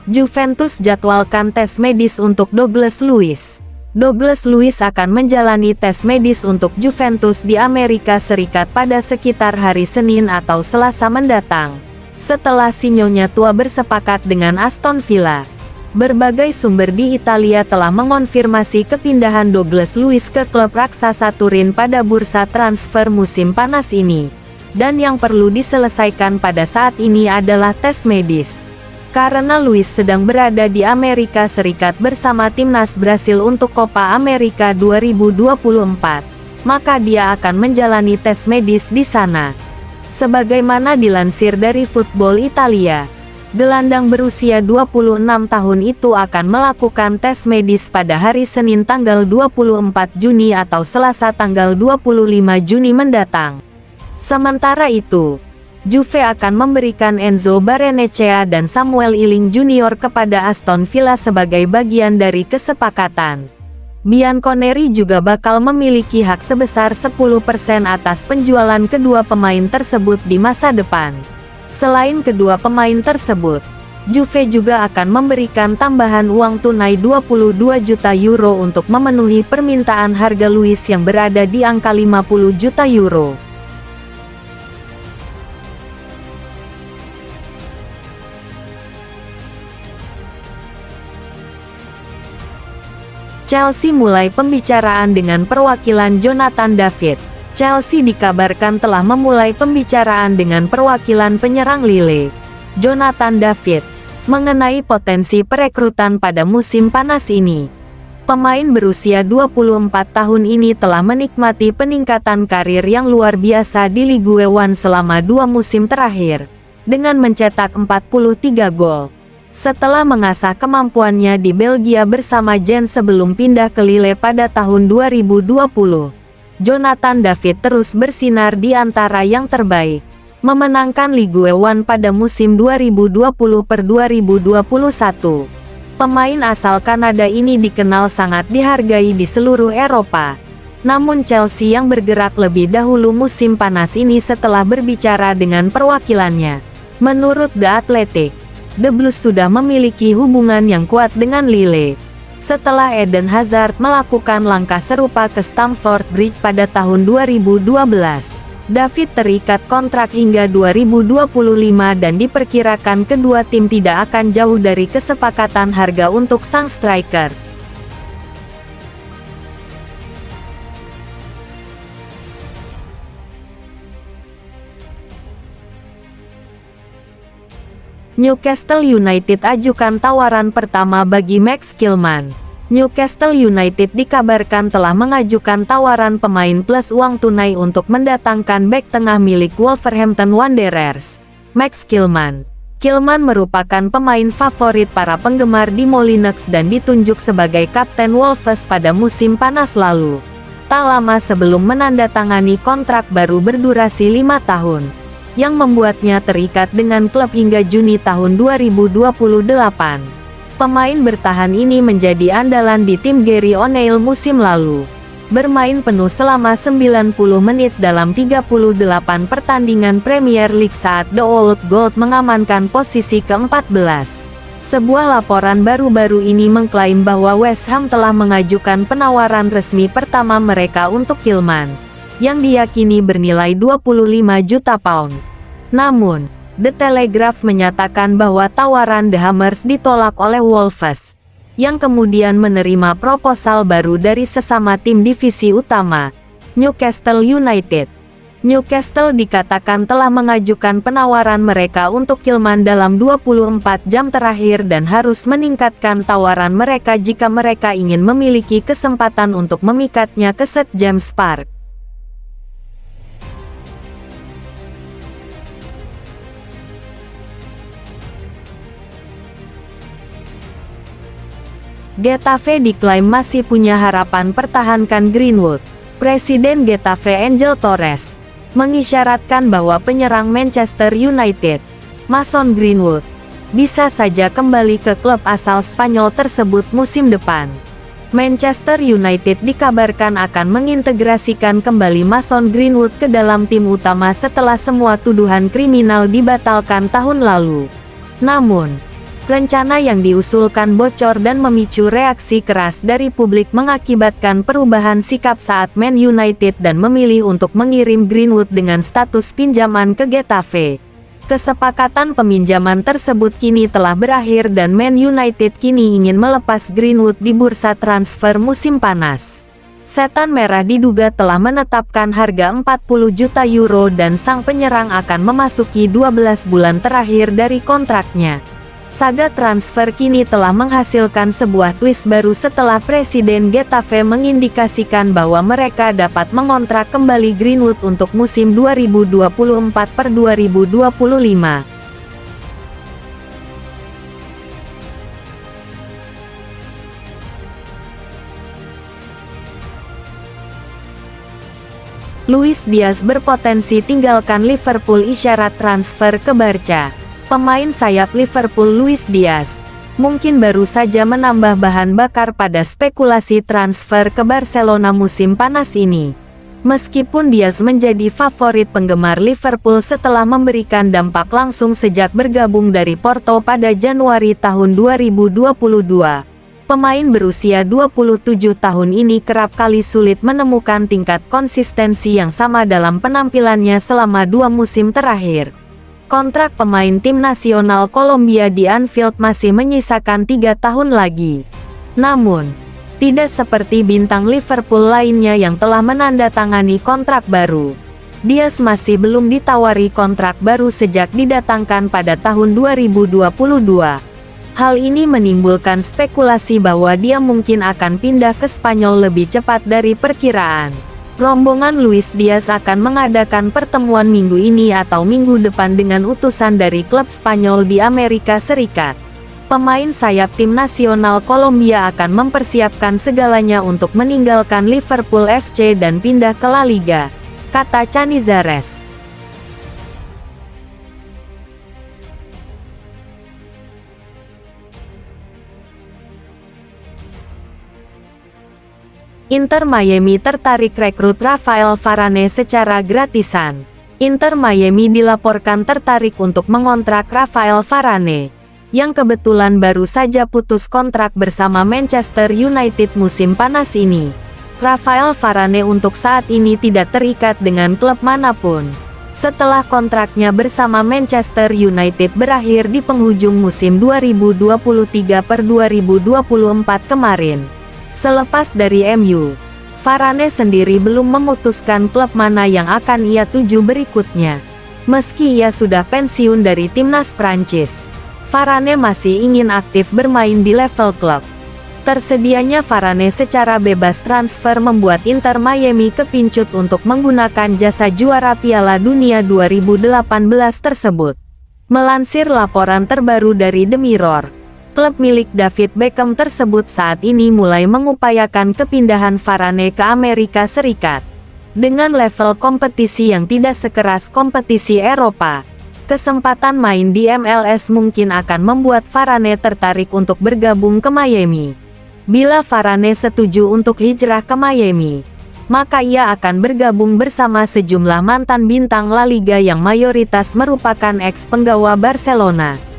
Juventus jadwalkan tes medis untuk Douglas Luiz. Douglas Luiz akan menjalani tes medis untuk Juventus di Amerika Serikat pada sekitar hari Senin atau Selasa mendatang, setelah si nyonya tua bersepakat dengan Aston Villa. Berbagai sumber di Italia telah mengonfirmasi kepindahan Douglas Luiz ke klub raksasa Turin pada bursa transfer musim panas ini. Dan yang perlu diselesaikan pada saat ini adalah tes medis. Karena Luiz sedang berada di Amerika Serikat bersama timnas Brasil untuk Copa America 2024, maka dia akan menjalani tes medis di sana. Sebagaimana dilansir dari Football Italia, gelandang berusia 26 tahun itu akan melakukan tes medis pada hari Senin tanggal 24 Juni atau Selasa tanggal 25 Juni mendatang. Sementara itu, Juve akan memberikan Enzo Barrenechea dan Samuel Iling Junior kepada Aston Villa sebagai bagian dari kesepakatan. Bianconeri juga bakal memiliki hak sebesar 10% atas penjualan kedua pemain tersebut di masa depan. Selain kedua pemain tersebut, Juve juga akan memberikan tambahan uang tunai 22 juta euro untuk memenuhi permintaan harga Luiz yang berada di angka 50 juta euro. Chelsea mulai pembicaraan dengan perwakilan Jonathan David. Chelsea dikabarkan telah memulai pembicaraan dengan perwakilan penyerang Lille, Jonathan David, mengenai potensi perekrutan pada musim panas ini. Pemain berusia 24 tahun ini telah menikmati peningkatan karir yang luar biasa di Ligue 1 selama 2 musim terakhir, dengan mencetak 43 gol. Setelah mengasah kemampuannya di Belgia bersama Gent sebelum pindah ke Lille pada tahun 2020, Jonathan David terus bersinar di antara yang terbaik, memenangkan Ligue 1 pada musim 2020-2021. Pemain asal Kanada ini dikenal sangat dihargai di seluruh Eropa. Namun Chelsea yang bergerak lebih dahulu musim panas ini setelah berbicara dengan perwakilannya. Menurut The Athletic, The Blues sudah memiliki hubungan yang kuat dengan Lille. Setelah Eden Hazard melakukan langkah serupa ke Stamford Bridge pada tahun 2012, David terikat kontrak hingga 2025 dan diperkirakan kedua tim tidak akan jauh dari kesepakatan harga untuk sang striker. Newcastle United ajukan tawaran pertama bagi Max Kilman. Newcastle United dikabarkan telah mengajukan tawaran pemain plus uang tunai untuk mendatangkan bek tengah milik Wolverhampton Wanderers, Max Kilman. Kilman merupakan pemain favorit para penggemar di Molineux dan ditunjuk sebagai kapten Wolves pada musim panas lalu, tak lama sebelum menandatangani kontrak baru berdurasi 5 tahun. Yang membuatnya terikat dengan klub hingga Juni tahun 2028. Pemain bertahan ini menjadi andalan di tim Gary O'Neil musim lalu. Bermain penuh selama 90 menit dalam 38 pertandingan Premier League saat The Old Gold mengamankan posisi ke-14. Sebuah laporan baru-baru ini mengklaim bahwa West Ham telah mengajukan penawaran resmi pertama mereka untuk Kilman, yang diyakini bernilai 25 juta pound. Namun, The Telegraph menyatakan bahwa tawaran The Hammers ditolak oleh Wolves, yang kemudian menerima proposal baru dari sesama tim divisi utama, Newcastle United. Newcastle dikatakan telah mengajukan penawaran mereka untuk Kilman dalam 24 jam terakhir dan harus meningkatkan tawaran mereka jika mereka ingin memiliki kesempatan untuk memikatnya ke St James Park. Getafe diklaim masih punya harapan pertahankan Greenwood. Presiden Getafe Angel Torres mengisyaratkan bahwa penyerang Manchester United, Mason Greenwood, bisa saja kembali ke klub asal Spanyol tersebut musim depan. Manchester United dikabarkan akan mengintegrasikan kembali Mason Greenwood ke dalam tim utama setelah semua tuduhan kriminal dibatalkan tahun lalu. Namun, Rencana yang diusulkan bocor dan memicu reaksi keras dari publik mengakibatkan perubahan sikap saat Man United dan memilih untuk mengirim Greenwood dengan status pinjaman ke Getafe. Kesepakatan peminjaman tersebut kini telah berakhir dan Man United kini ingin melepas Greenwood di bursa transfer musim panas. Setan Merah diduga telah menetapkan harga 40 juta euro dan sang penyerang akan memasuki 12 bulan terakhir dari kontraknya. Saga transfer kini telah menghasilkan sebuah twist baru setelah Presiden Getafe mengindikasikan bahwa mereka dapat mengontrak kembali Greenwood untuk musim 2024-2025. Luis Diaz berpotensi tinggalkan Liverpool, isyarat transfer ke Barca. Pemain sayap Liverpool Luis Diaz mungkin baru saja menambah bahan bakar pada spekulasi transfer ke Barcelona musim panas ini. Meskipun Diaz menjadi favorit penggemar Liverpool setelah memberikan dampak langsung sejak bergabung dari Porto pada Januari tahun 2022, pemain berusia 27 tahun ini kerap kali sulit menemukan tingkat konsistensi yang sama dalam penampilannya selama 2 musim terakhir. Kontrak pemain tim nasional Kolombia di Anfield masih menyisakan 3 tahun lagi. Namun, tidak seperti bintang Liverpool lainnya yang telah menandatangani kontrak baru. Diaz masih belum ditawari kontrak baru sejak didatangkan pada tahun 2022. Hal ini menimbulkan spekulasi bahwa dia mungkin akan pindah ke Spanyol lebih cepat dari perkiraan. Rombongan Luis Diaz akan mengadakan pertemuan minggu ini atau minggu depan dengan utusan dari klub Spanyol di Amerika Serikat. Pemain sayap tim nasional Kolombia akan mempersiapkan segalanya untuk meninggalkan Liverpool FC dan pindah ke La Liga, kata Canizares. Inter Miami tertarik rekrut Rafael Varane secara gratisan. Inter Miami dilaporkan tertarik untuk mengontrak Rafael Varane, yang kebetulan baru saja putus kontrak bersama Manchester United musim panas ini. Rafael Varane untuk saat ini tidak terikat dengan klub manapun, setelah kontraknya bersama Manchester United berakhir di penghujung musim 2023-2024 kemarin. Selepas dari MU, Varane sendiri belum memutuskan klub mana yang akan ia tuju berikutnya. Meski ia sudah pensiun dari timnas Prancis, Varane masih ingin aktif bermain di level klub. Tersedianya Varane secara bebas transfer membuat Inter Miami kepincut untuk menggunakan jasa juara Piala Dunia 2018 tersebut. Melansir laporan terbaru dari The Mirror, klub milik David Beckham tersebut saat ini mulai mengupayakan kepindahan Varane ke Amerika Serikat. Dengan level kompetisi yang tidak sekeras kompetisi Eropa, kesempatan main di MLS mungkin akan membuat Varane tertarik untuk bergabung ke Miami. Bila Varane setuju untuk hijrah ke Miami, maka ia akan bergabung bersama sejumlah mantan bintang La Liga yang mayoritas merupakan ex-penggawa Barcelona.